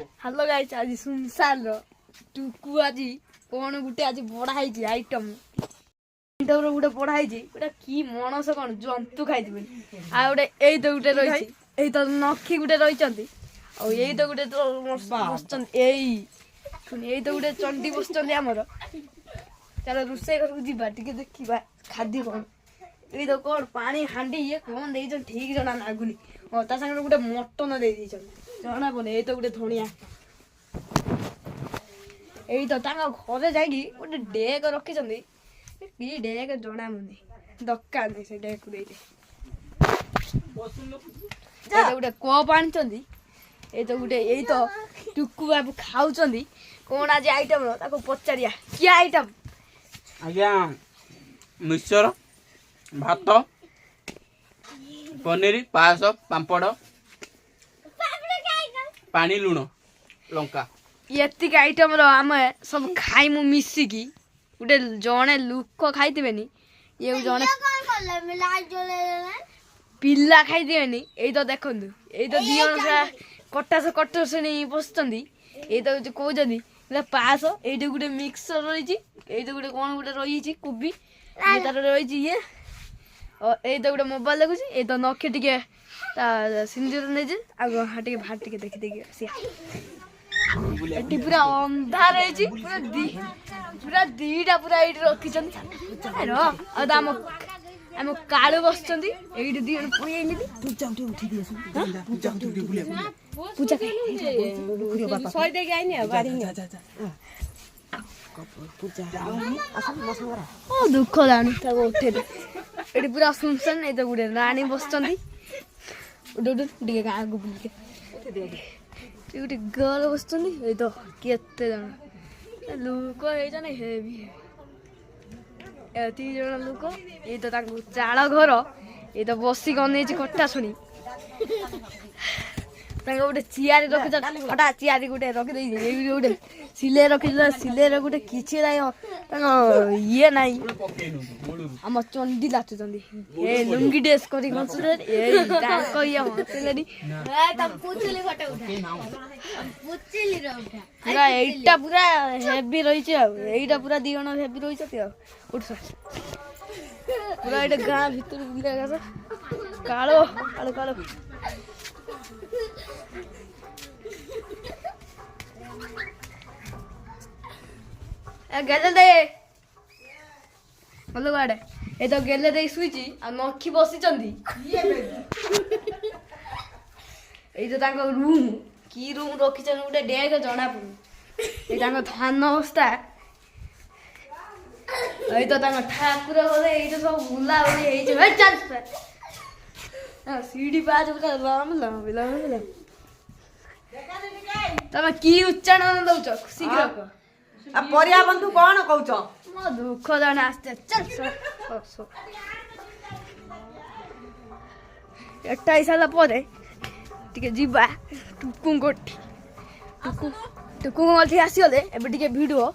hello guys आज सुनसान टुकु आज कौन गुटे आज बढ़ाई आइटम गोटे बढ़ाई गोटे कि मनस कौन जंतु खाई आ गोटे यही तो गोटे रही यही तो नखी गुटे रही यही तो गोटे बस यही तो गोटे चंडी बस आमर चलो रोषे घर को जीवा टे देखा खाद्य कौन ये तो कौन पानी हांडी ये कौन दे ठीक जना लगुनि ता सागर गोटे मटन दे जना पड़े यही तो गोटे धनिया यही तो घरे जाकि गोटे डेग रखी कि डेग जना मुनि दरकार नहीं से डेग को गोटे कप आनी ये तो गोटे यही तो टुकु बाबू खाऊ कौन आज आइटम पचारिया क्या आइटम आज्ञा मिक्सचर भात पनीर पायस पापड़ पानी लुण लंका ये आइटम आम सब खाइमु मिसिकी गोटे जड़े लुक खाई ये जड़े पिला खाई यही तो देखु यही तो दी कटास नहीं बस ये तो कहते पास ये गोटे मिक्सर रही तो गोटे कौन गोटे रही कोबी तार रही ये यही तो गोटे मोबाइल देखुच ये तो नखे टे सिंदूर नहीं आगे भाट टे देखी देखी ये पूरा अंधार है पूरा दीटा पूरा ये रखी आम कालू बस ये दी दुख लानी उठे ये पूरा सुनसान ये तो गोटे राणी बस गाँ को बुल गोटे गर्ल बस तो केते जन लोक हेवी एति जन लोक ये तो चाल घर ये तो बसिक अने कटा शुणी गोटे चियारी रखी फटा चियारी गोटे रखी गोटे सिले रखी सिले गोटे किसी ये ना आम चंडी नाचुंट ये लुंगी ड्रेस कर पूरा यहीटा पूरा हेवी रही यहीटा पूरा दी जन हेवी रही उठ पूरा ये गाँ भर बुला कालो कालो कालो गेले दे भलो गाड़े ये तो गेले दे शुची नखी बसी ये तो रूम कि रूम रखी गोटे डेग जना पड़े ये धान अवस्था ये तो ठाकुर गले ये सब बुला बुली चल सीढ़ी पाँच पूरा लम लम लम तमें कि उच्चारण दौच शीघ्र परिया बंधु कौन कौच मो दुख जाने आस्ते चल एटा हिसाब पर जीवा टुकु टुकु टुकु आसीगले एबे भिडियो